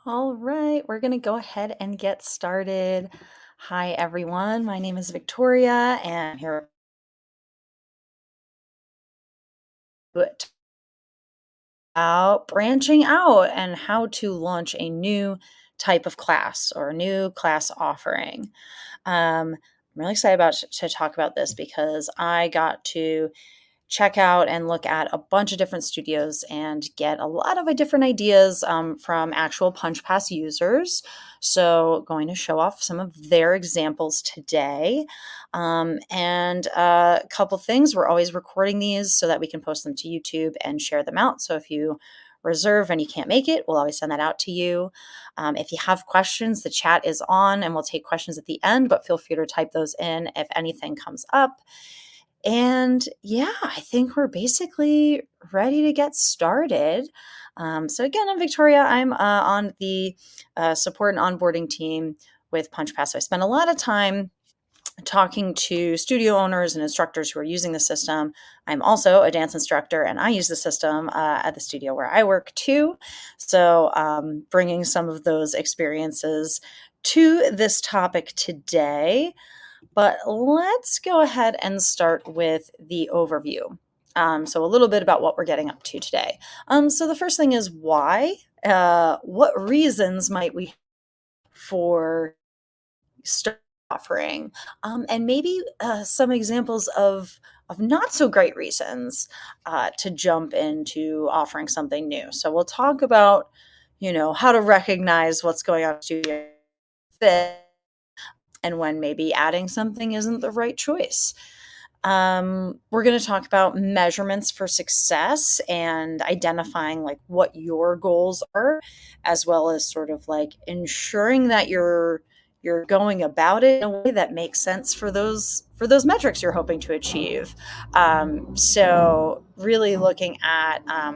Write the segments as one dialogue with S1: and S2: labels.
S1: All right, we're going to go ahead and get started. Hi, everyone. My name is Victoria, and I'm here about branching out and how to launch a new type of class or a new class offering. I'm really excited to talk about this because I got to check out and look at a bunch of different studios and get a lot of different ideas from actual Punchpass users. So, going to show off some of their examples today. And a couple things, we're always recording these so that we can post them to YouTube and share them out. So, if you reserve and you can't make it, we'll always send that out to you. If you have questions, the chat is on and we'll take questions at the end, but feel free to type those in if anything comes up. And yeah, I think we're basically ready to get started. So again, I'm Victoria. I'm on the support and onboarding team with Punchpass. So I spend a lot of time talking to studio owners and instructors who are using the system. I'm also a dance instructor, and I use the system at the studio where I work too. So bringing some of those experiences to this topic today. But let's go ahead and start with the overview. So, a little bit about what we're getting up to today. So, the first thing is why? What reasons might we have for start offering? And maybe some examples of not so great reasons to jump into offering something new. So, we'll talk about, how to recognize what's going on in studio fit and when maybe adding something isn't the right choice. We're going to talk about measurements for success and identifying like what your goals are, as well as sort of like ensuring that you're going about it in a way that makes sense for those metrics you're hoping to achieve. So really looking at uh,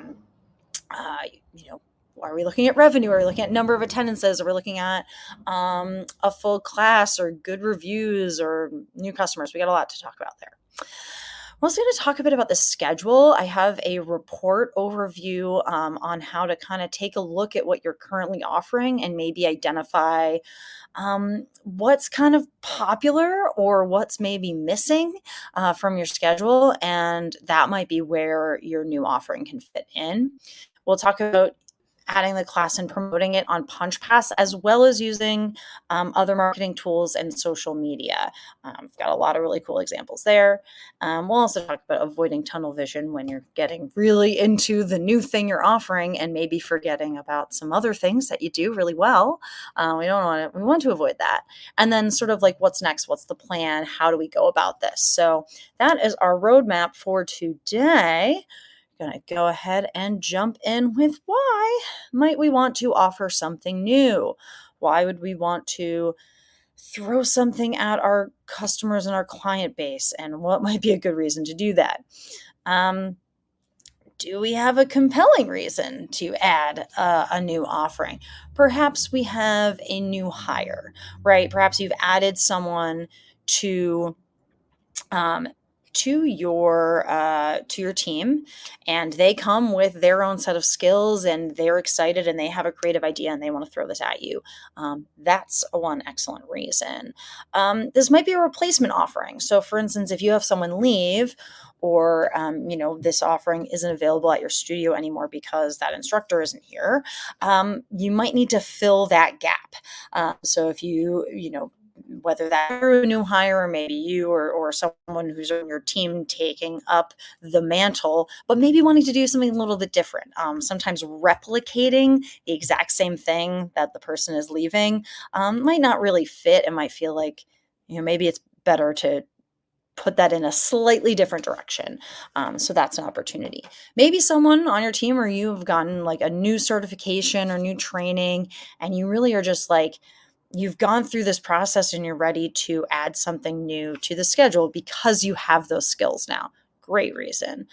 S1: you know, are we looking at revenue? Are we looking at number of attendances? Are we looking at a full class or good reviews or new customers? We got a lot to talk about there. I'm also going to talk a bit about the schedule. I have a report overview on how to kind of take a look at what you're currently offering and maybe identify what's kind of popular or what's maybe missing from your schedule. And that might be where your new offering can fit in. We'll talk about adding the class and promoting it on Punchpass, as well as using other marketing tools and social media. I've got a lot of really cool examples there. We'll also talk about avoiding tunnel vision when you're getting really into the new thing you're offering and maybe forgetting about some other things that you do really well. We want to avoid that. And then sort of like what's next? What's the plan? How do we go about this? So that is our roadmap for today. Going to go ahead and jump in with why might we want to offer something new? Why would we want to throw something at our customers and our client base? And what might be a good reason to do that? Do we have a compelling reason to add a new offering? Perhaps we have a new hire, right? Perhaps you've added someone to um, to your team, and they come with their own set of skills, and they're excited, and they have a creative idea, and they want to throw this at you. That's one excellent reason. This might be a replacement offering. So, for instance, if you have someone leave, or this offering isn't available at your studio anymore because that instructor isn't here, you might need to fill that gap. So if whether that's a new hire or maybe you or someone who's on your team taking up the mantle, but maybe wanting to do something a little bit different. Sometimes replicating the exact same thing that the person is leaving might not really fit. It might feel like, maybe it's better to put that in a slightly different direction. So that's an opportunity. Maybe someone on your team or you have gotten like a new certification or new training, and you really are just like, you've gone through this process and you're ready to add something new to the schedule because you have those skills now. Great reason.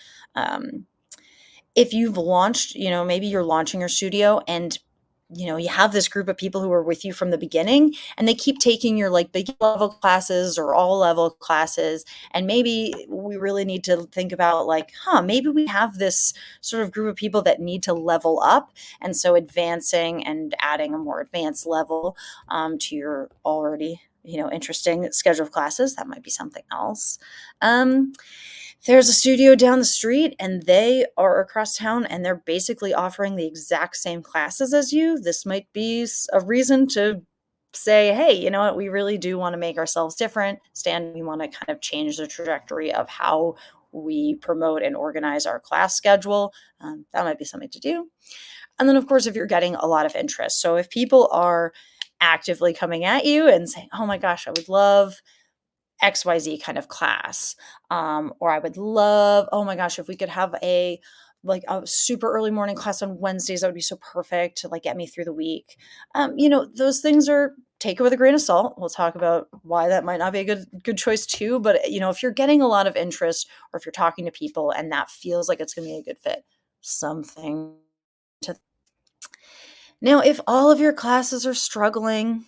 S1: If you've launched, maybe you're launching your studio and you have this group of people who are with you from the beginning, and they keep taking your like big level classes or all level classes. And maybe we really need to think about like, maybe we have this sort of group of people that need to level up. And so advancing and adding a more advanced level to your already, interesting schedule of classes, that might be something else. Um, there's a studio down the street and they are across town and they're basically offering the exact same classes as you. This might be a reason to say, hey, you know what? We really do want to make ourselves different. Stan, we want to kind of change the trajectory of how we promote and organize our class schedule. That might be something to do. And then, of course, if you're getting a lot of interest. So if people are actively coming at you and saying, oh my gosh, I would love XYZ kind of class. Or I would love, oh my gosh, if we could have a super early morning class on Wednesdays, that would be so perfect to like get me through the week. Those things are take it with a grain of salt. We'll talk about why that might not be a good choice too. But if you're getting a lot of interest or if you're talking to people and that feels like it's gonna be a good fit, something to now, if all of your classes are struggling,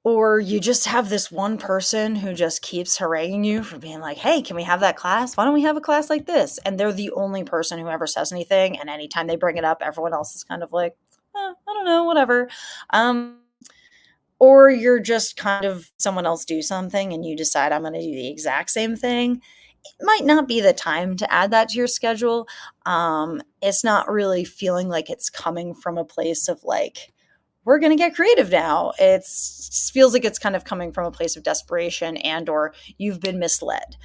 S1: or you just have this one person who just keeps haranguing you for being like, hey, can we have that class? Why don't we have a class like this? And they're the only person who ever says anything. And anytime they bring it up, everyone else is kind of like, I don't know, whatever. Or you're just kind of someone else do something and you decide I'm going to do the exact same thing. It might not be the time to add that to your schedule. It's not really feeling like it's coming from a place of like, we're going to get creative now. It feels like it's kind of coming from a place of desperation and or you've been misled.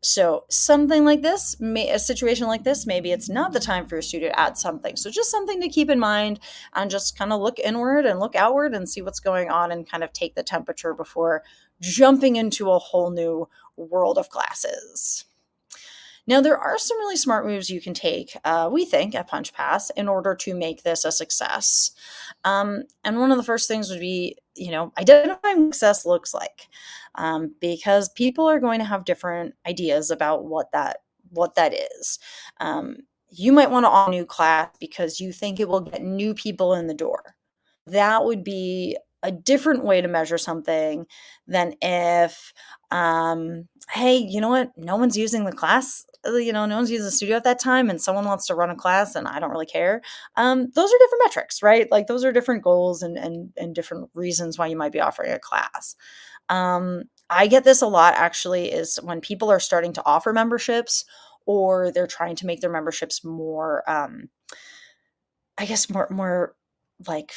S1: So something like this, a situation like this, maybe it's not the time for your studio to add something. So just something to keep in mind and just kind of look inward and look outward and see what's going on and kind of take the temperature before jumping into a whole new world of classes. Now, there are some really smart moves you can take, we think, at Punchpass in order to make this a success. And one of the first things would be, identifying what success looks like, because people are going to have different ideas about what that is. You might want to offer a new class because you think it will get new people in the door. That would be a different way to measure something than if, hey, you know what? No one's using the class. No one's using the studio at that time, and someone wants to run a class, and I don't really care. Those are different metrics, right? Like those are different goals and different reasons why you might be offering a class. I get this a lot actually is when people are starting to offer memberships or they're trying to make their memberships more, I guess more like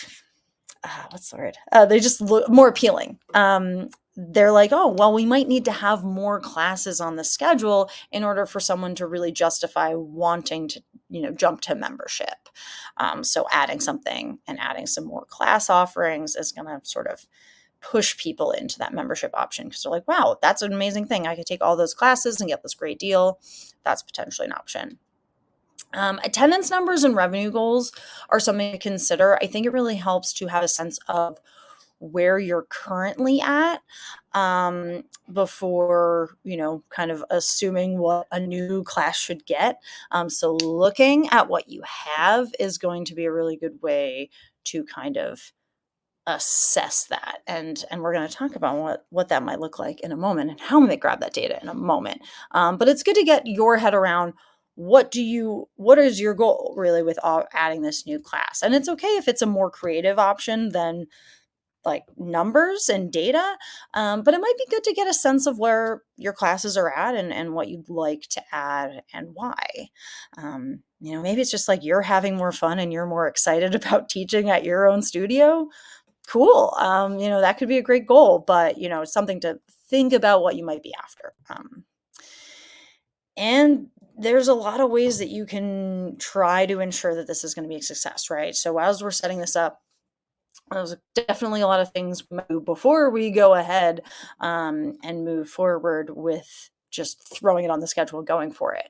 S1: what's the word? They just look more appealing. They're like, oh, well, we might need to have more classes on the schedule in order for someone to really justify wanting to, jump to membership. So adding something and adding some more class offerings is going to sort of push people into that membership option because they're like, wow, that's an amazing thing. I could take all those classes and get this great deal. That's potentially an option. Attendance numbers and revenue goals are something to consider. I think it really helps to have a sense of where you're currently at before, kind of assuming what a new class should get. So looking at what you have is going to be a really good way to kind of assess that. And we're going to talk about what that might look like in a moment and how we might grab that data in a moment. But it's good to get your head around what is your goal really with adding this new class. And it's okay if it's a more creative option than like numbers and data, but it might be good to get a sense of where your classes are at and what you'd like to add and why. Maybe it's just like you're having more fun and you're more excited about teaching at your own studio. Cool. That could be a great goal, but it's something to think about what you might be after. And there's a lot of ways that you can try to ensure that this is going to be a success, right? So as we're setting this up, there's definitely a lot of things we might do before we go ahead and move forward with just throwing it on the schedule, going for it.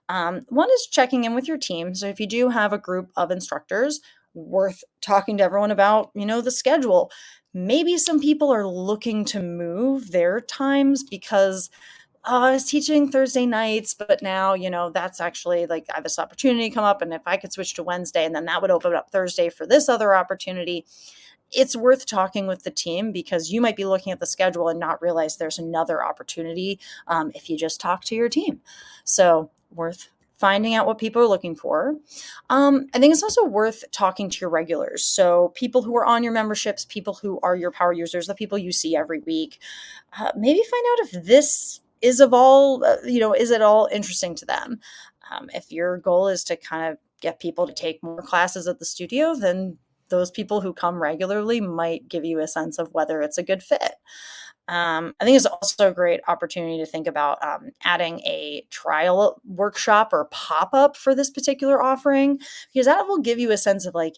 S1: One is checking in with your team. So if you do have a group of instructors, worth talking to everyone about, the schedule. Maybe some people are looking to move their times because oh, I was teaching Thursday nights, but now, that's actually like I have this opportunity come up. And if I could switch to Wednesday, and then that would open up Thursday for this other opportunity, it's worth talking with the team because you might be looking at the schedule and not realize there's another opportunity if you just talk to your team. So, worth finding out what people are looking for. I think it's also worth talking to your regulars. So, people who are on your memberships, people who are your power users, the people you see every week. Maybe find out if this is of all, is it all interesting to them? If your goal is to kind of get people to take more classes at the studio, then those people who come regularly might give you a sense of whether it's a good fit. I think it's also a great opportunity to think about adding a trial workshop or pop up for this particular offering, because that will give you a sense of like,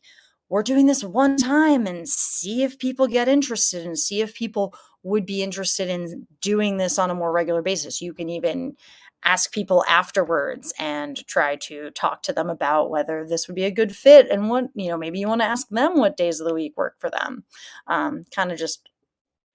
S1: we're doing this one time and see if people get interested and see if people would be interested in doing this on a more regular basis. You can even ask people afterwards and try to talk to them about whether this would be a good fit and what, maybe you want to ask them what days of the week work for them. Kind of just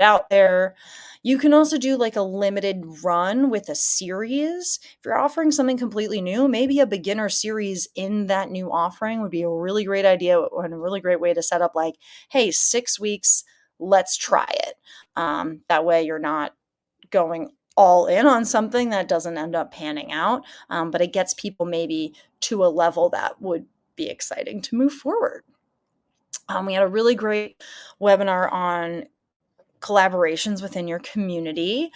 S1: out there. You can also do like a limited run with a series. If you're offering something completely new, maybe a beginner series in that new offering would be a really great idea and a really great way to set up like, hey, 6 weeks, let's try it. That way you're not going all in on something that doesn't end up panning out, but it gets people maybe to a level that would be exciting to move forward. We had a really great webinar on collaborations within your community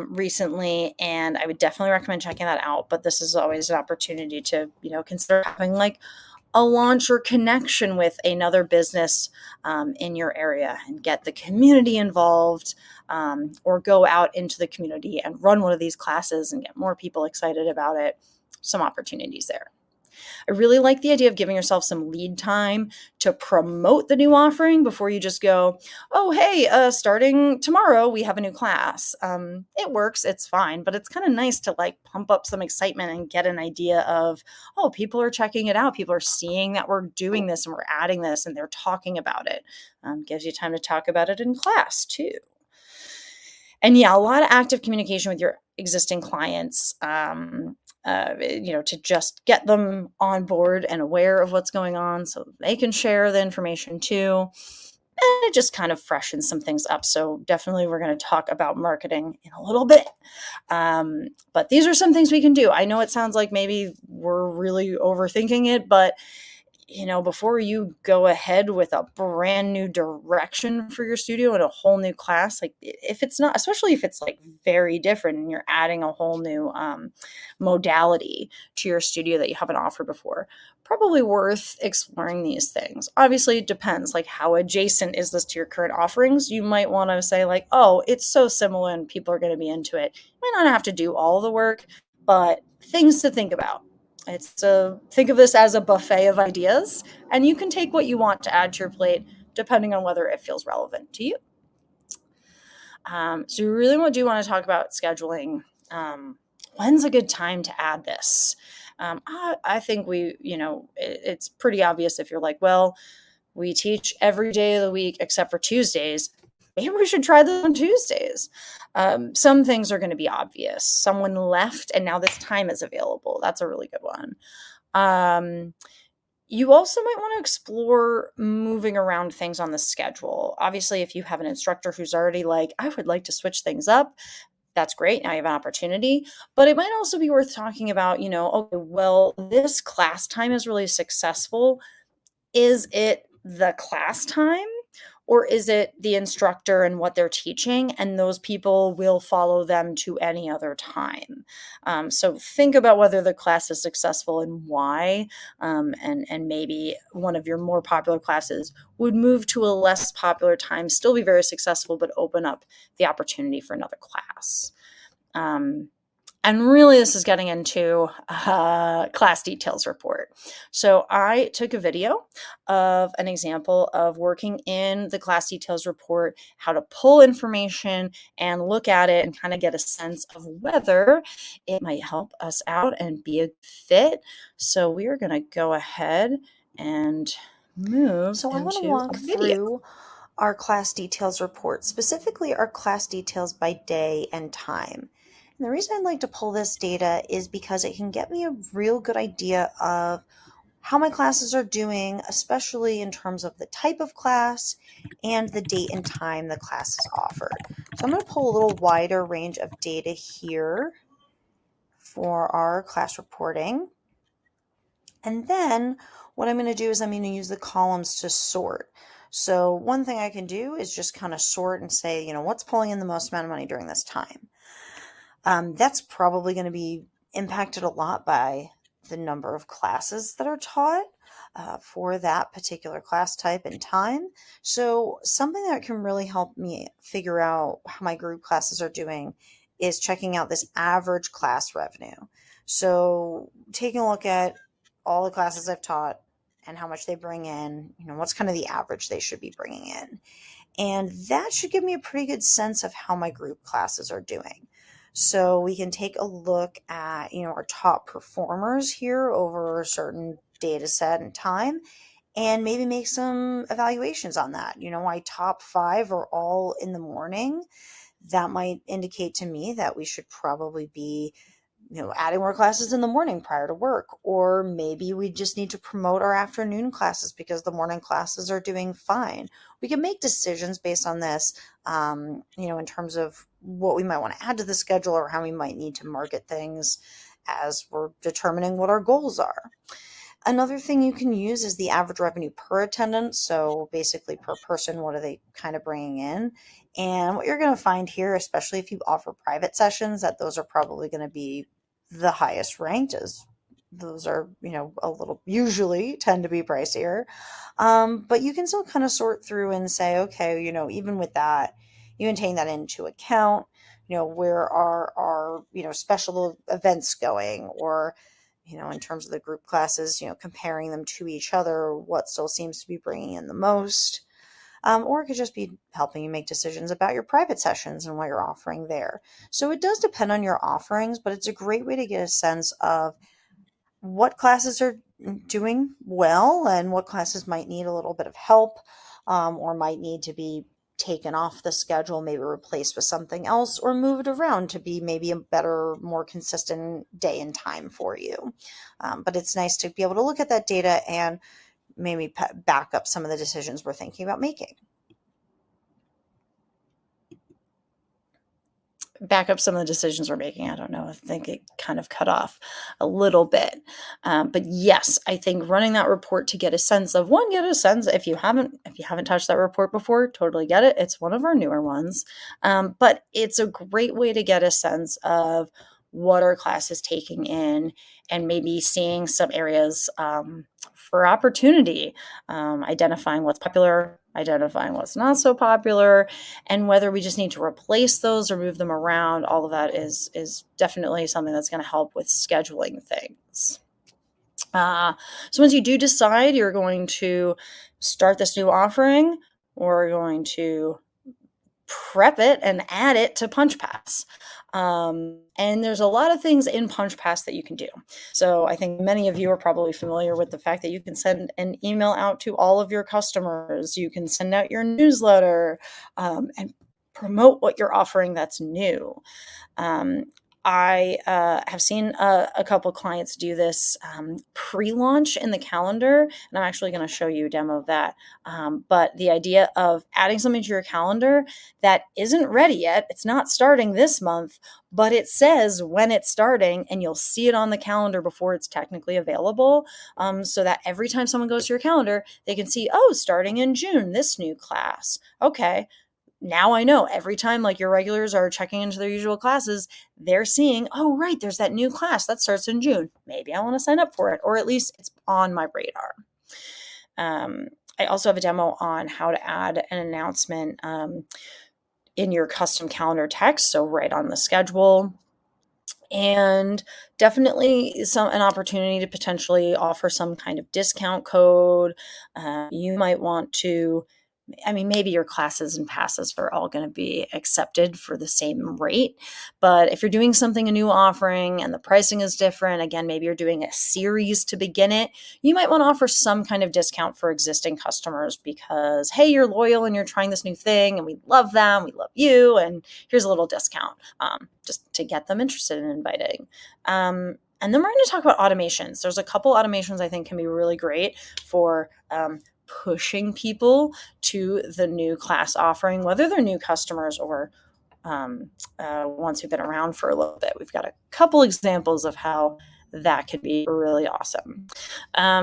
S1: recently, and I would definitely recommend checking that out. But this is always an opportunity to consider having like a launch or connection with another business in your area and get the community involved, or go out into the community and run one of these classes and get more people excited about it. Some opportunities there. I really like the idea of giving yourself some lead time to promote the new offering before you just go, oh, hey, starting tomorrow, we have a new class. It works, it's fine, but it's kind of nice to like pump up some excitement and get an idea of, oh, people are checking it out. People are seeing that we're doing this and we're adding this and they're talking about it. Gives you time to talk about it in class too. And yeah, a lot of active communication with your existing clients, to just get them on board and aware of what's going on so they can share the information too. And it just kind of freshens some things up. So definitely we're going to talk about marketing in a little bit. But these are some things we can do. I know it sounds like maybe we're really overthinking it, but before you go ahead with a brand new direction for your studio and a whole new class, like if it's not, especially if it's like very different and you're adding a whole new modality to your studio that you haven't offered before, probably worth exploring these things. Obviously, it depends, like how adjacent is this to your current offerings? You might want to say like, oh, it's so similar and people are going to be into it. You might not have to do all the work, but things to think about. Think of this as a buffet of ideas, and you can take what you want to add to your plate depending on whether it feels relevant to you. So you really do want to talk about scheduling. When's a good time to add this? I think it's pretty obvious if you're like, well, we teach every day of the week except for Tuesdays. Maybe we should try this on Tuesdays. Some things are going to be obvious. Someone left and now this time is available. That's a really good one. You also might want to explore moving around things on the schedule. Obviously, if you have an instructor who's already like, I would like to switch things up, that's great. Now you have an opportunity. But it might also be worth talking about, okay, well, this class time is really successful. Is it the class time? Or is it the instructor and what they're teaching, and those people will follow them to any other time? So think about whether the class is successful and why, and maybe one of your more popular classes would move to a less popular time, still be very successful, but open up the opportunity for another class. And really, this is getting into class details report. So I took a video of an example of working in the class details report, how to pull information and look at it and kind of get a sense of whether it might help us out and be a fit. So we are going to go ahead and move
S2: So I want to
S1: into
S2: walk
S1: a video.
S2: through our class details report, specifically our class details by day and time.
S1: And the reason I'd like to pull this data is because it can get me a real good idea of how my classes are doing, especially in terms of the type of class and the date and time the class is offered. So I'm going to pull a little wider range of data here for our class reporting. And then what I'm going to do is I'm going to use the columns to sort. So one thing I can do is just kind of sort and say, what's pulling in the most amount of money during this time? That's probably going to be impacted a lot by the number of classes that are taught for that particular class type and time. So something that can really help me figure out how my group classes are doing is checking out this average class revenue. So taking a look at all the classes I've taught and how much they bring in, what's kind of the average they should be bringing in. And that should give me a pretty good sense of how my group classes are doing. So we can take a look at, our top performers here over a certain data set and time, and maybe make some evaluations on that. My top 5 are all in the morning. That might indicate to me that we should probably be adding more classes in the morning prior to work, or maybe we just need to promote our afternoon classes because the morning classes are doing fine. We can make decisions based on this, in terms of what we might want to add to the schedule or how we might need to market things as we're determining what our goals are. Another thing you can use is the average revenue per attendance. So basically per person, what are they kind of bringing in? And what you're going to find here, especially if you offer private sessions, that those are probably going to be the highest ranked, as those are, a little usually tend to be pricier. But you can still kind of sort through and say, okay, even with that, you can take that into account. Where are our, special events going, or in terms of the group classes, comparing them to each other, what still seems to be bringing in the most. Or it could just be helping you make decisions about your private sessions and what you're offering there. So it does depend on your offerings, but it's a great way to get a sense of what classes are doing well and what classes might need a little bit of help, or might need to be taken off the schedule, maybe replaced with something else, or moved around to be maybe a better, more consistent day and time for you. But it's nice to be able to look at that data and maybe back up some of the decisions we're thinking about making. Back up some of the decisions we're making. I don't know. I think it kind of cut off a little bit. But yes, I think running that report to get a sense of get a sense if you haven't touched that report before, totally get it. It's one of our newer ones. But it's a great way to get a sense of what our class is taking in, and maybe seeing some areas for opportunity, identifying what's popular, identifying what's not so popular, and whether we just need to replace those or move them around. All of that is definitely something that's going to help with scheduling things. So once you do decide you're going to start this new offering, or you're going to prep it and add it to Punchpass. And there's a lot of things in Punchpass that you can do. So I think many of you are probably familiar with the fact that you can send an email out to all of your customers. You can send out your newsletter, and promote what you're offering that's new. I have seen a couple clients do this pre-launch in the calendar, and I'm actually going to show you a demo of that. But the idea of adding something to your calendar that isn't ready yet, it's not starting this month, but it says when it's starting, and you'll see it on the calendar before it's technically available, so that every time someone goes to your calendar, they can see, oh, starting in June, this new class. Okay. Now I know every time your regulars are checking into their usual classes, they're seeing, oh, right, there's that new class that starts in June. Maybe I want to sign up for it, or at least it's on my radar. I also have a demo on how to add an announcement in your custom calendar text, so right on the schedule. And definitely an opportunity to potentially offer some kind of discount code. You might want to I mean, maybe your classes and passes are all going to be accepted for the same rate. But if you're doing something, a new offering, and the pricing is different, again, maybe you're doing a series to begin it, you might want to offer some kind of discount for existing customers because, hey, you're loyal and you're trying this new thing and we love them, we love you, and here's a little discount just to get them interested in inviting. And then we're going to talk about automations. There's a couple automations I think can be really great for pushing people to the new class offering, whether they're new customers or ones who've been around for a little bit. We've got a couple examples of how that could be really awesome.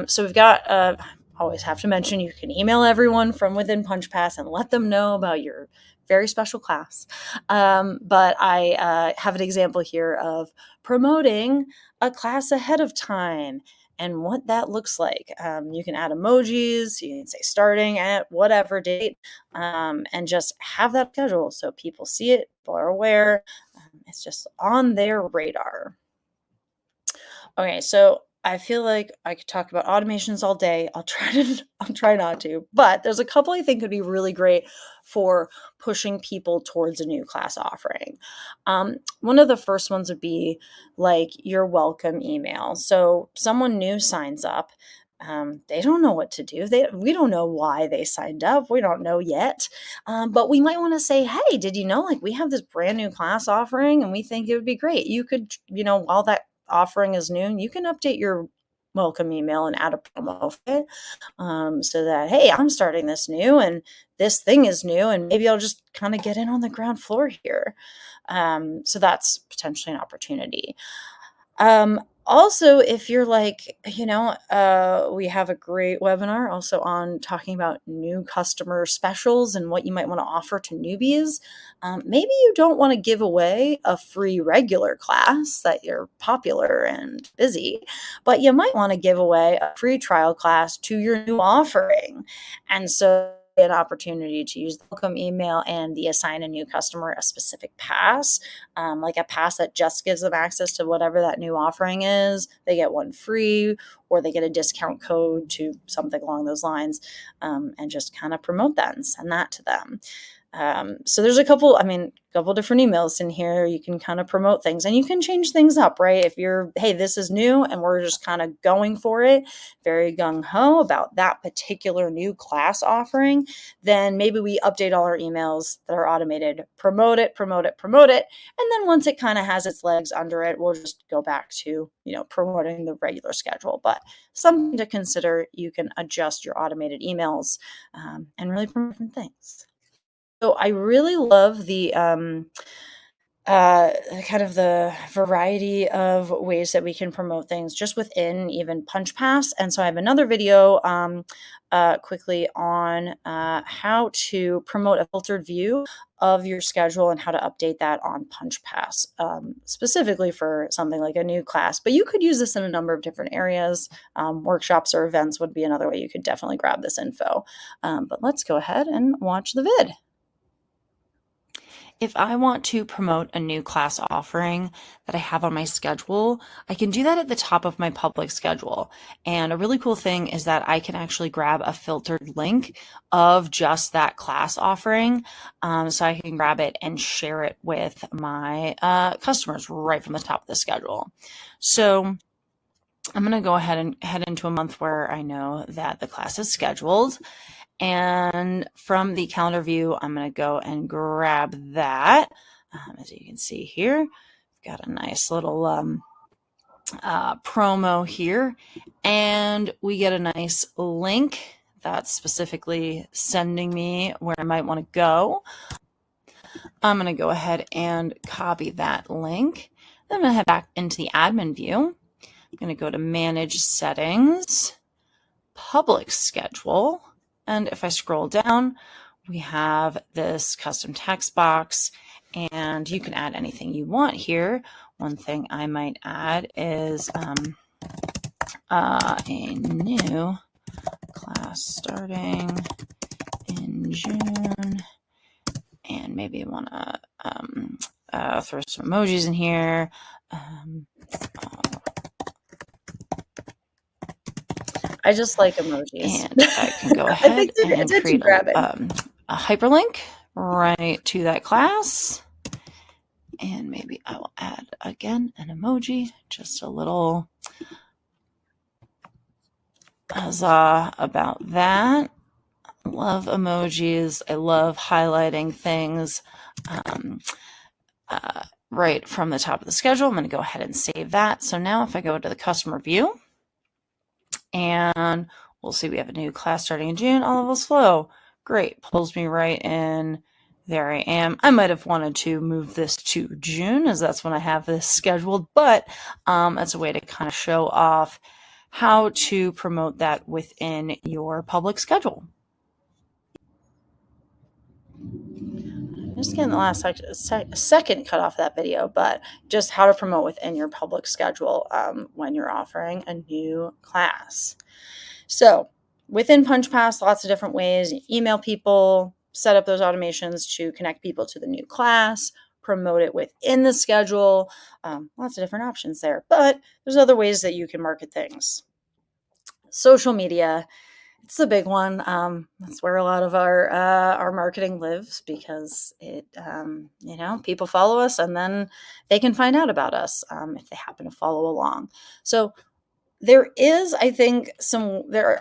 S1: So we've got, always have to mention, you can email everyone from within Punchpass and let them know about your very special class. But I have an example here of promoting a class ahead of time and what that looks like. You can add emojis, you can say starting at whatever date, and just have that schedule so people see it, people are aware. It's just on their radar. Okay, so I feel like I could talk about automations all day. I'll try not to, but there's a couple I think could be really great for pushing people towards a new class offering. One of the first ones would be like your welcome email. So someone new signs up. They don't know what to do. We don't know why they signed up. We don't know yet. But we might want to say, hey, did you know, like, we have this brand new class offering and we think it would be great. You could, while that offering is new, you can update your welcome email and add a promo of it, so that, hey, I'm starting this new and this thing is new and maybe I'll just kind of get in on the ground floor here. So that's potentially an opportunity. Also, if you're like, we have a great webinar also on talking about new customer specials and what you might want to offer to newbies. Maybe you don't want to give away a free regular class that you're popular and busy, but you might want to give away a free trial class to your new offering. And so an opportunity to use the welcome email and the assign a new customer a specific pass, like a pass that just gives them access to whatever that new offering is. They get one free, or they get a discount code to something along those lines, and just kind of promote that and send that to them. So there's a couple different emails in here. You can kind of promote things and you can change things up, right? If you're, hey, this is new and we're just kind of going for it, very gung-ho about that particular new class offering, then maybe we update all our emails that are automated, promote it. And then once it kind of has its legs under it, we'll just go back to, promoting the regular schedule. But something to consider, you can adjust your automated emails and really promote different things. So I really love the kind of the variety of ways that we can promote things just within even Punchpass. And so I have another video quickly on how to promote a filtered view of your schedule and how to update that on Punchpass, specifically for something like a new class. But you could use this in a number of different areas. Workshops or events would be another way you could definitely grab this info. But let's go ahead and watch the vid. If I want to promote a new class offering that I have on my schedule, I can do that at the top of my public schedule. And a really cool thing is that I can actually grab a filtered link of just that class offering. So I can grab it and share it with my customers right from the top of the schedule. So I'm going to go ahead and head into a month where I know that the class is scheduled. And from the calendar view, I'm going to go and grab that. As you can see here, got a nice little promo here. And we get a nice link that's specifically sending me where I might want to go. I'm going to go ahead and copy that link. Then I'm going to head back into the admin view. I'm going to go to Manage Settings, Public Schedule. And if I scroll down, we have this custom text box, and you can add anything you want here. One thing I might add is a new class starting in June, and maybe want to throw some emojis in here. I just like emojis.
S2: And I can go
S1: I think
S2: ahead
S1: they're
S2: and
S1: attention
S2: create
S1: grabbing.
S2: a hyperlink right to that class. And maybe I will add again an emoji, just a little huzzah about that. Love emojis. I love highlighting things um, right from the top of the schedule. I'm going to go ahead and save that. So now if I go to the customer view, and we'll see we have a new class starting in June, all levels flow. Great, pulls me right in. There I am. I might have wanted to move this to June as that's when I have this scheduled, but that's a way to kind of show off how to promote that within your public schedule.
S1: Just getting the last second cut off that video, but just how to promote within your public schedule when you're offering a new class. So within Punchpass, lots of different ways. You email people, set up those automations to connect people to the new class, promote it within the schedule. Lots of different options there, but there's other ways that you can market things. Social media, it's the big one. That's where a lot of our marketing lives because people follow us and then they can find out about us if they happen to follow along. So there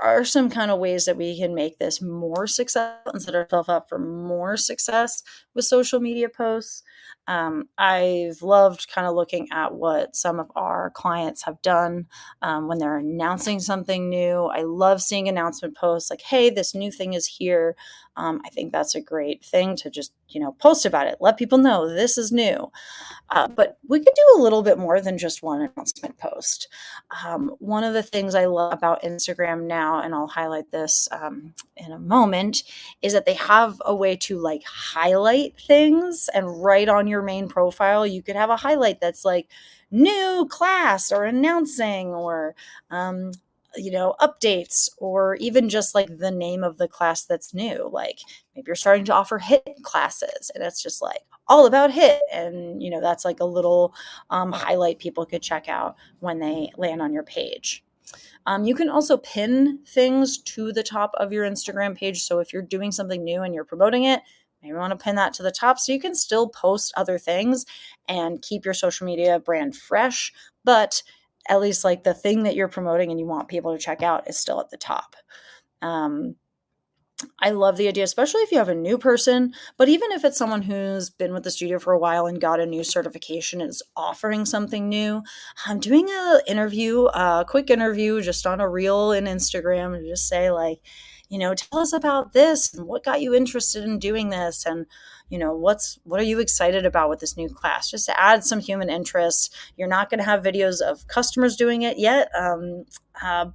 S1: are some kind of ways that we can make this more successful and set ourselves up for more success with social media posts. I've loved kind of looking at what some of our clients have done when they're announcing something new. I love seeing announcement posts like, hey, this new thing is here. I think that's a great thing to just, post about it. Let people know this is new. But we could do a little bit more than just one announcement post. One of the things I love about Instagram now, and I'll highlight this in a moment, is that they have a way to like highlight things, and right on your main profile, you could have a highlight that's like new class or announcing or updates, or even just like the name of the class that's new. Like maybe you're starting to offer hit classes and it's just like all about hit, and that's like a little highlight people could check out when they land on your page. You can also pin things to the top of your Instagram page. So if you're doing something new and you're promoting it, maybe you want to pin that to the top so you can still post other things and keep your social media brand fresh, but at least like the thing that you're promoting and you want people to check out is still at the top. I love the idea, especially if you have a new person, but even if it's someone who's been with the studio for a while and got a new certification and is offering something new. I'm doing a quick interview just on a reel in Instagram, and just say like, tell us about this and what got you interested in doing this, and what are you excited about with this new class, just to add some human interest. You're not going to have videos of customers doing it yet,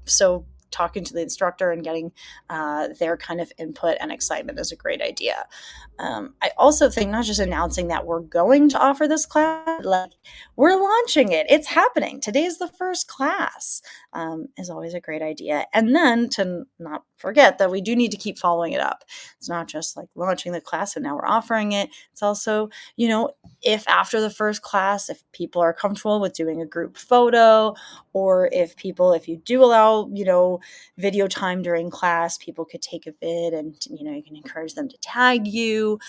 S1: so talking to the instructor and getting their kind of input and excitement is a great idea. I also think not just announcing that we're going to offer this class, like we're launching it. It's happening. Today's the first class is always a great idea. And then to not forget that we do need to keep following it up. It's not just like launching the class and now we're offering it. It's also, if after the first class, if people are comfortable with doing a group photo, or if you do allow, video time during class, people could take a vid and, you can encourage them to tag you,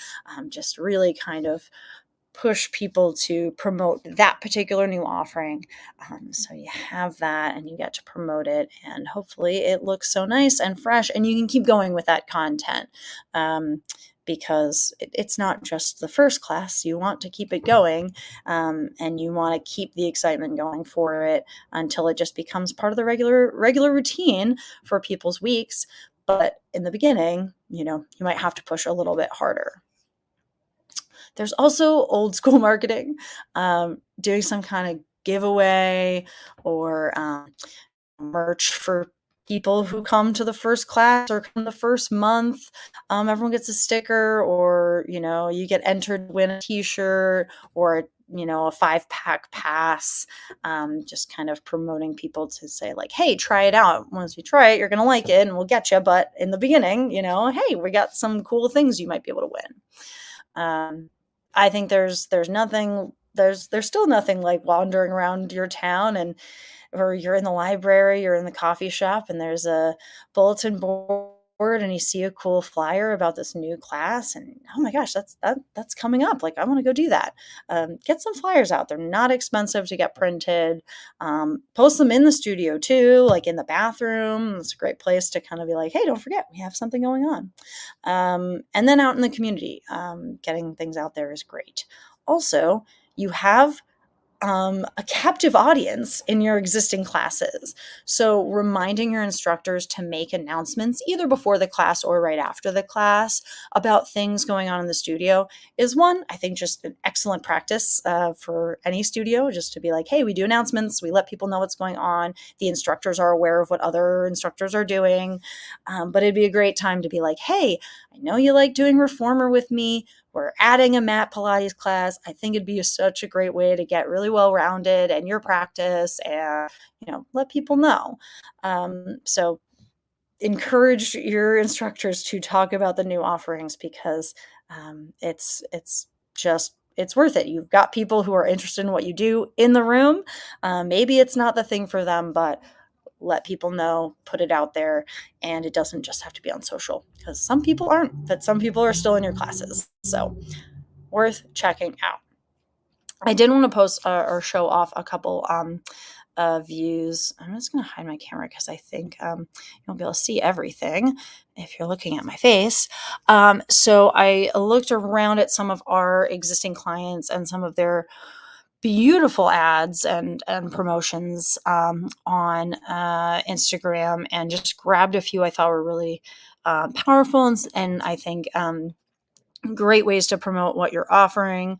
S1: just really kind of push people to promote that particular new offering. So you have that and you get to promote it, and hopefully it looks so nice and fresh and you can keep going with that content. Because it's not just the first class. You want to keep it going, and you want to keep the excitement going for it until it just becomes part of the regular routine for people's weeks. But in the beginning, you might have to push a little bit harder. There's also old school marketing, doing some kind of giveaway or merch for people who come to the first class or come the first month. Everyone gets a sticker, or you get entered to win a t-shirt or a 5-pack pass. Just kind of promoting people to say like, hey, try it out. Once you try it, you're gonna like it and we'll get you. But in the beginning, hey, we got some cool things you might be able to win. I think there's still nothing like wandering around your town and or you're in the library, you're in the coffee shop, and there's a bulletin board and you see a cool flyer about this new class, and oh my gosh, that's coming up. Like, I want to go do that. Get some flyers out. They're not expensive to get printed. Post them in the studio too, like in the bathroom. It's a great place to kind of be like, hey, don't forget, we have something going on. And then out in the community, getting things out there is great. Also, you have a captive audience in your existing classes. So, reminding your instructors to make announcements either before the class or right after the class about things going on in the studio is one, I think, just an excellent practice for any studio, just to be like, hey, we do announcements, we let people know what's going on. The instructors are aware of what other instructors are doing. But it'd be a great time to be like, hey, I know you like doing reformer with me. We're adding a mat Pilates class. I think it'd be such a great way to get really well rounded in your practice and, let people know. So encourage your instructors to talk about the new offerings because it's worth it. You've got people who are interested in what you do in the room. Maybe it's not the thing for them, but let people know, put it out there, and it doesn't just have to be on social because some people aren't, but some people are still in your classes. So worth checking out. I did want to post or show off a couple views. I'm just going to hide my camera because I think you won't be able to see everything if you're looking at my face. So I looked around at some of our existing clients and some of their beautiful ads and promotions on Instagram, and just grabbed a few I thought were really powerful and I think great ways to promote what you're offering.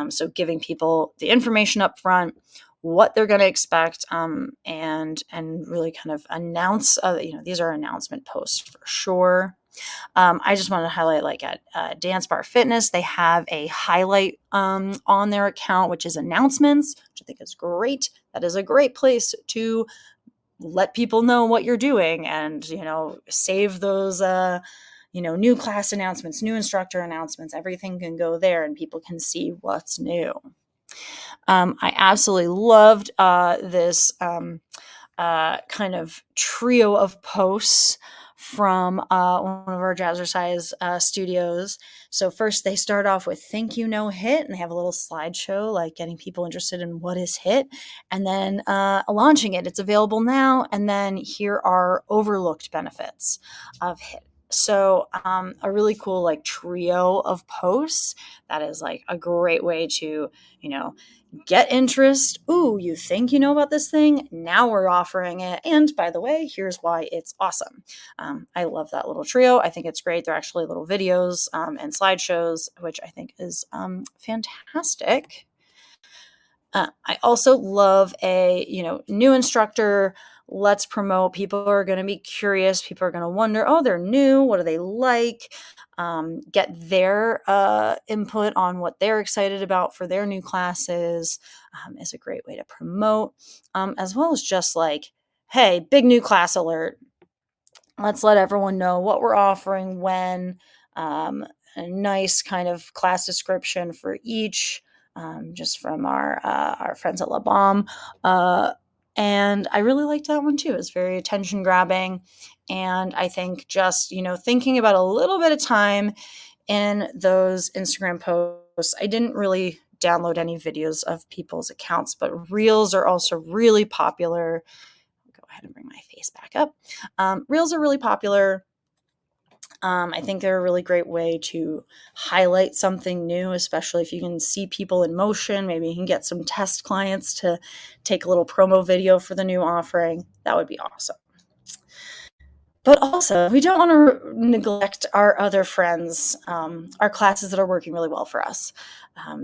S1: So giving people the information up front, what they're going to expect, and really kind of announce. These are announcement posts for sure. I just want to highlight, like at Dance Bar Fitness, they have a highlight on their account, which is announcements, which I think is great. That is a great place to let people know what you're doing and, save those, new class announcements, new instructor announcements. Everything can go there and people can see what's new. I absolutely loved this kind of trio of posts from one of our jazzercise studios. So first they start off with thank you, no hit, and they have a little slideshow like getting people interested in what is hit, and then launching it. It's available now, and then here are overlooked benefits of hit. So a really cool like trio of posts that is like a great way to get interest. Ooh, you think you know about this thing? Now we're offering it. And by the way, here's why it's awesome. I love that little trio. I think it's great. They're actually little videos and slideshows, which I think is fantastic. I also love a new instructor. Let's promote. People are going to be curious. People are going to wonder, oh, they're new. What do they like? Get their input on what they're excited about for their new classes is a great way to promote, as well as just like, hey, big new class alert. Let's let everyone know what we're offering when. A nice kind of class description for each, just from our friends at La Bombe. And I really liked that one too. It's very attention grabbing. And I think just, thinking about a little bit of time in those Instagram posts. I didn't really download any videos of people's accounts, but reels are also really popular. I'll go ahead and bring my face back up. Reels are really popular. I think they're a really great way to highlight something new, especially if you can see people in motion. Maybe you can get some test clients to take a little promo video for the new offering. That would be awesome. But also, we don't want to neglect our other friends, our classes that are working really well for us,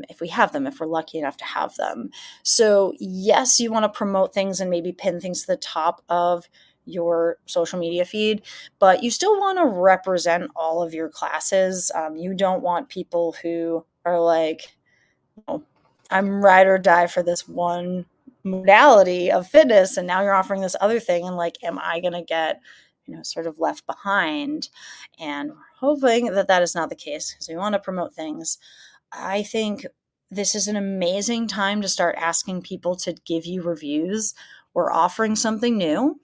S1: if we have them, if we're lucky enough to have them. So yes, you want to promote things and maybe pin things to the top of your social media feed, but you still want to represent all of your classes. You don't want people who are like, oh, I'm ride or die for this one modality of fitness, and now you're offering this other thing, and like, am I going to get sort of left behind? And we're hoping that that is not the case because we want to promote things. I think this is an amazing time to start asking people to give you reviews. we're offering something new.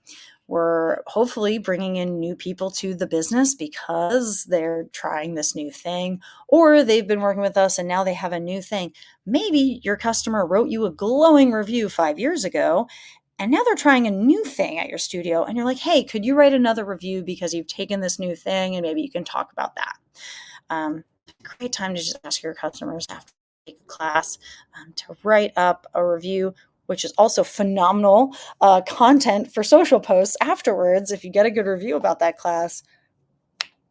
S1: We're hopefully bringing in new people to the business because they're trying this new thing, or they've been working with us and now they have a new thing. Maybe your customer wrote you a glowing review 5 years ago and now they're trying a new thing at your studio and you're like, hey, could you write another review because you've taken this new thing and maybe you can talk about that. Great time to just ask your customers after you take a class to write up a review, which is also phenomenal content for social posts afterwards. If you get a good review about that class,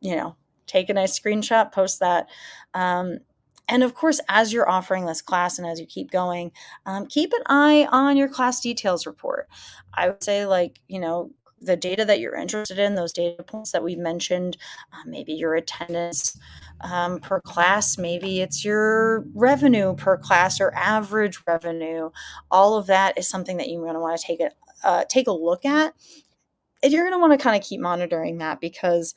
S1: you know, take a nice screenshot, post that. And of course, as you're offering this class and as you keep going, keep an eye on your class details report. I would say, like, the data that you're interested in, those data points that we've mentioned, maybe your attendance per class, maybe it's your revenue per class or average revenue. All of that is something that you're going to want to take a look at. And you're going to want to kind of keep monitoring that because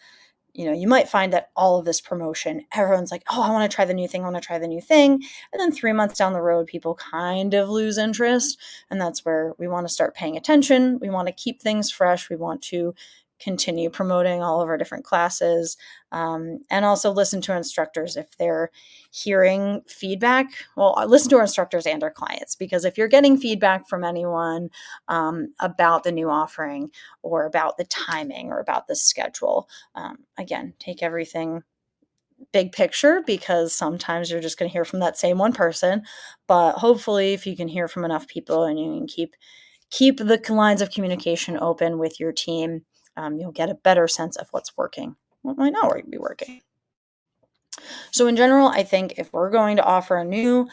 S1: you might find that all of this promotion, everyone's like, oh, I want to try the new thing. I want to try the new thing. And then 3 months down the road, people kind of lose interest. And that's where we want to start paying attention. We want to keep things fresh. We want to continue promoting all of our different classes, and also listen to our instructors if they're hearing feedback. Well, listen to our instructors and our clients, because if you're getting feedback from anyone about the new offering or about the timing or about the schedule, again, take everything big picture, because sometimes you're just going to hear from that same one person. But hopefully, if you can hear from enough people and you can keep the lines of communication open with your team, you'll get a better sense of what's working, what might not be working. So in general, I think if we're going to offer a new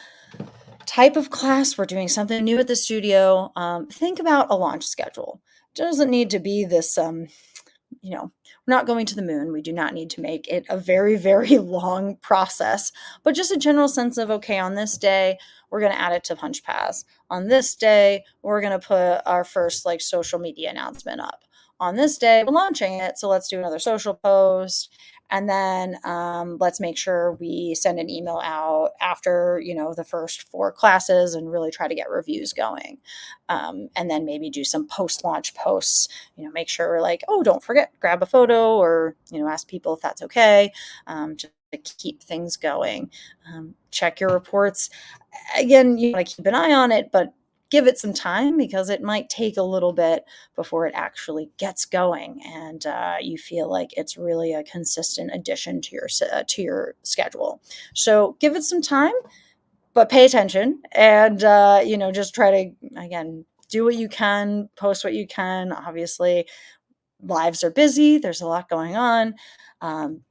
S1: type of class, we're doing something new at the studio, think about a launch schedule. It doesn't need to be this we're not going to the moon. We do not need to make it a very, very long process, but just a general sense of, okay, on this day, we're going to add it to Punchpass. On this day, we're going to put our first social media announcement up. On this day, we're launching it, so let's do another social post. And then let's make sure we send an email out after, the first 4 classes and really try to get reviews going. And then maybe do some post-launch posts, make sure we're like, oh, don't forget, grab a photo or, ask people if that's okay, just to keep things going. Check your reports. Again, you want to keep an eye on it, but give it some time because it might take a little bit before it actually gets going and you feel like it's really a consistent addition to your schedule. So give it some time, but pay attention and just try to, again, do what you can, post what you can. Obviously, lives are busy. There's a lot going on.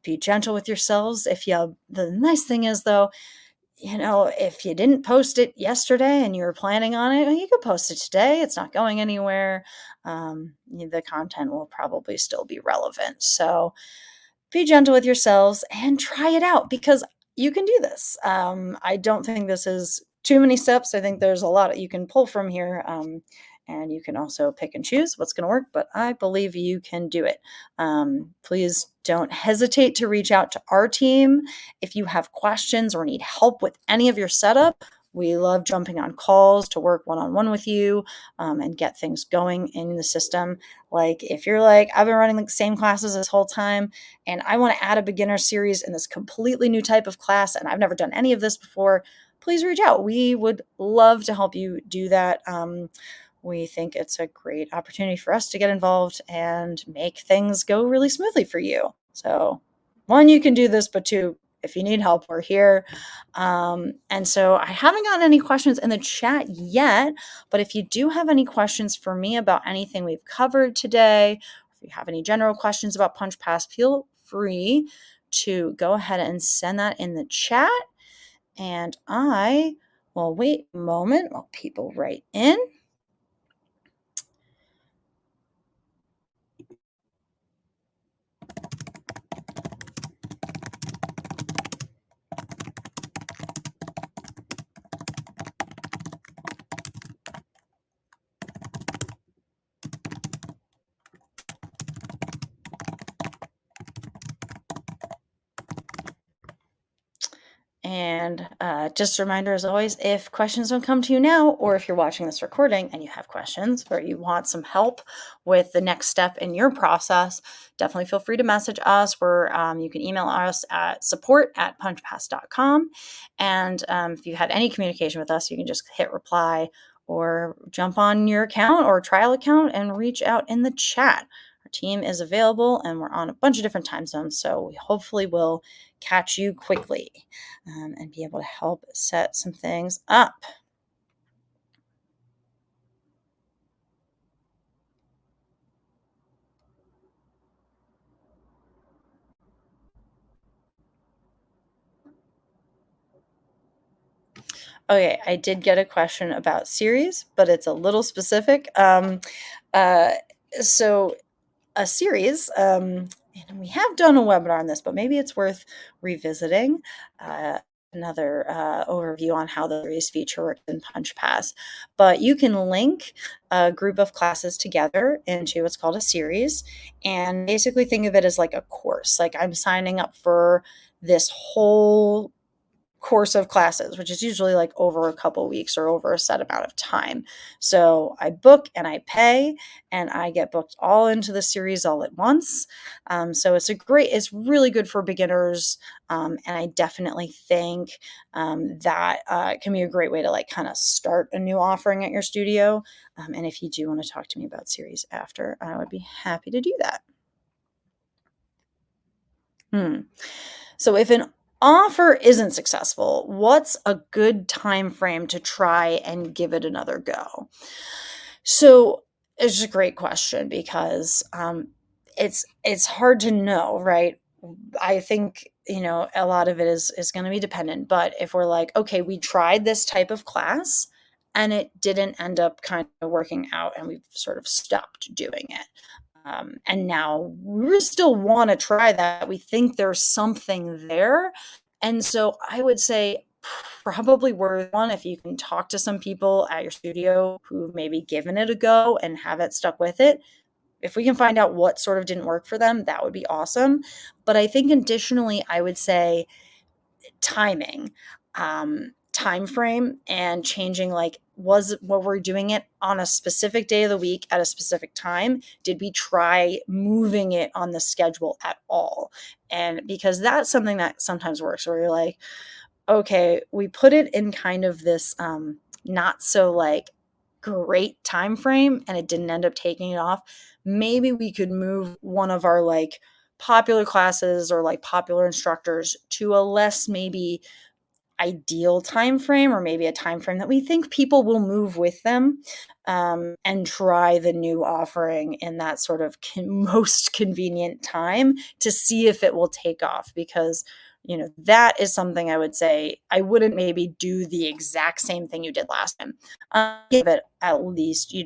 S1: Be gentle with yourselves. The nice thing is, though, if you didn't post it yesterday and you were planning on it, you could post it today. It's not going anywhere. The content will probably still be relevant. So be gentle with yourselves and try it out because you can do this. I don't think this is too many steps. I think there's a lot you can pull from here. And you can also pick and choose what's going to work, but I believe you can do it. Please don't hesitate to reach out to our team if you have questions or need help with any of your setup. We love jumping on calls to work one-on-one with you and get things going in the system. Like if you're like, I've been running the same classes this whole time and I want to add a beginner series in this completely new type of class and I've never done any of this before, please reach out. We would love to help you do that. We think it's a great opportunity for us to get involved and make things go really smoothly for you. So, one, you can do this, but 2, if you need help, we're here. And so I haven't gotten any questions in the chat yet, but if you do have any questions for me about anything we've covered today, if you have any general questions about Punchpass, feel free to go ahead and send that in the chat. And I will wait a moment while people write in. And just a reminder, as always, if questions don't come to you now, or if you're watching this recording and you have questions or you want some help with the next step in your process, definitely feel free to message us. You can email us at support@punchpass.com. And if you had any communication with us, you can just hit reply or jump on your account or trial account and reach out in the chat. Our team is available and we're on a bunch of different time zones, so we hopefully will catch you quickly and be able to help set some things up. Okay, I did get a question about series, but it's a little specific. Uh, so a series, and we have done a webinar on this, but maybe it's worth revisiting. Uh, Another overview on how the series feature works in Punchpass. But you can link a group of classes together into what's called a series, and basically think of it as like a course. Like I'm signing up for this whole course of classes, which is usually like over a couple weeks or over a set amount of time. So I book and I pay, and I get booked all into the series all at once. So it's really good for beginners, and I definitely think that can be a great way to like kind of start a new offering at your studio. And if you do want to talk to me about series after, I would be happy to do that. Hmm. So if an offer isn't successful, what's a good time frame to try and give it another go? So it's a great question because it's hard to know, right? I think a lot of it is going to be dependent. But if we're like, okay, we tried this type of class and it didn't end up kind of working out, and we've sort of stopped doing it. And now we still want to try that. We think there's something there. And so I would say probably worth one if you can talk to some people at your studio who've maybe given it a go and haven't stuck with it. If we can find out what sort of didn't work for them, that would be awesome. But I think additionally, I would say timing, time frame, and changing, like, was what we're doing it on a specific day of the week at a specific time? Did we try moving it on the schedule at all? And because that's something that sometimes works, where you're like, okay, we put it in kind of this not so like great time frame and it didn't end up taking it off. Maybe we could move one of our like popular classes or like popular instructors to a less maybe ideal time frame, or maybe a time frame that we think people will move with them, and try the new offering in that sort of most convenient time to see if it will take off. Because that is something I would say I wouldn't maybe do the exact same thing you did last time. Give it at least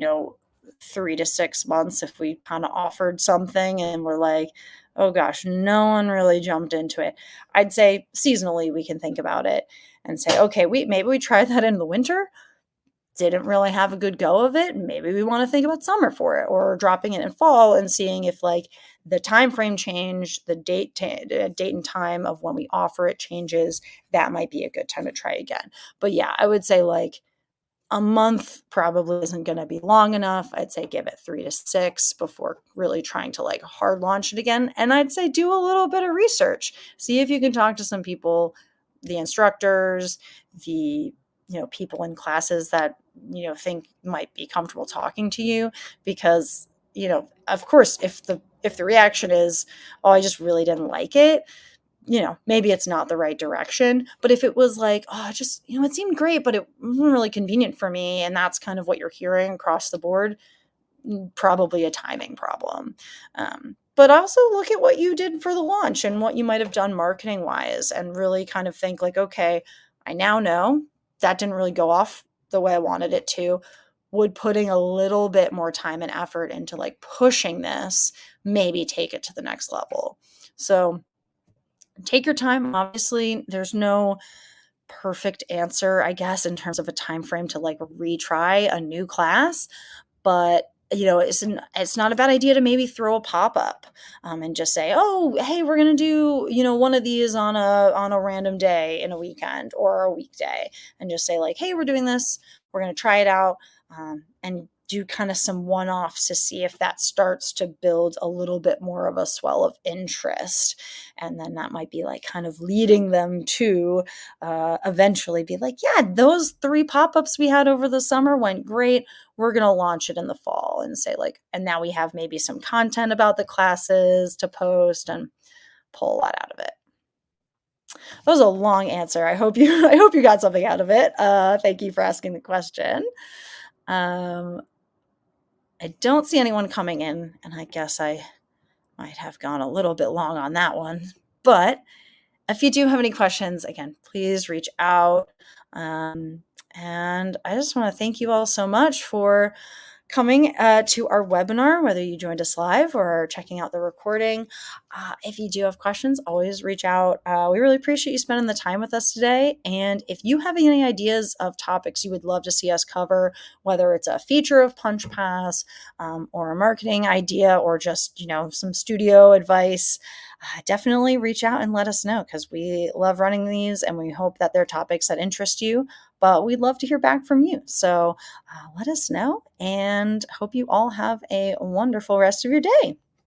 S1: 3 to 6 months. If we kind of offered something and we're like, oh gosh, no one really jumped into it, I'd say seasonally we can think about it and say, okay, maybe we tried that in the winter, didn't really have a good go of it. Maybe we want to think about summer for it, or dropping it in fall and seeing if like the time frame change, the date and time of when we offer it changes. That might be a good time to try again. But yeah, I would say like a month probably isn't going to be long enough. I'd say give it 3 to 6 before really trying to like hard launch it again. And I'd say do a little bit of research. See if you can talk to some people, the instructors, the people in classes that think might be comfortable talking to you. Because of course, if the reaction is, oh, I just really didn't like it, maybe it's not the right direction. But if it was like, oh, just, it seemed great, but it wasn't really convenient for me, and that's kind of what you're hearing across the board, probably a timing problem. But also look at what you did for the launch and what you might have done marketing wise, and really kind of think like, okay, I now know that didn't really go off the way I wanted it to. Would putting a little bit more time and effort into like pushing this maybe take it to the next level? So take your time. Obviously, there's no perfect answer, I guess, in terms of a time frame to like retry a new class. But it's not a bad idea to maybe throw a pop-up, and just say, oh, hey, we're going to do, one of these on a random day in a weekend or a weekday, and just say like, hey, we're doing this, we're going to try it out, and do kind of some one-offs to see if that starts to build a little bit more of a swell of interest. And then that might be like kind of leading them to eventually be like, yeah, those 3 pop-ups we had over the summer went great, we're going to launch it in the fall, and say like, and now we have maybe some content about the classes to post and pull a lot out of it. That was a long answer. I hope you got something out of it. Thank you for asking the question. um, I don't see anyone coming in, and I guess I might have gone a little bit long on that one, but if you do have any questions, again, please reach out. And I just want to thank you all so much for coming to our webinar, whether you joined us live or checking out the recording. If you do have questions, always reach out. We really appreciate you spending the time with us today. And if you have any ideas of topics you would love to see us cover, whether it's a feature of Punchpass, or a marketing idea, or just, some studio advice, definitely reach out and let us know, because we love running these and we hope that they're topics that interest you, but we'd love to hear back from you. So let us know, and hope you all have a wonderful rest of your day.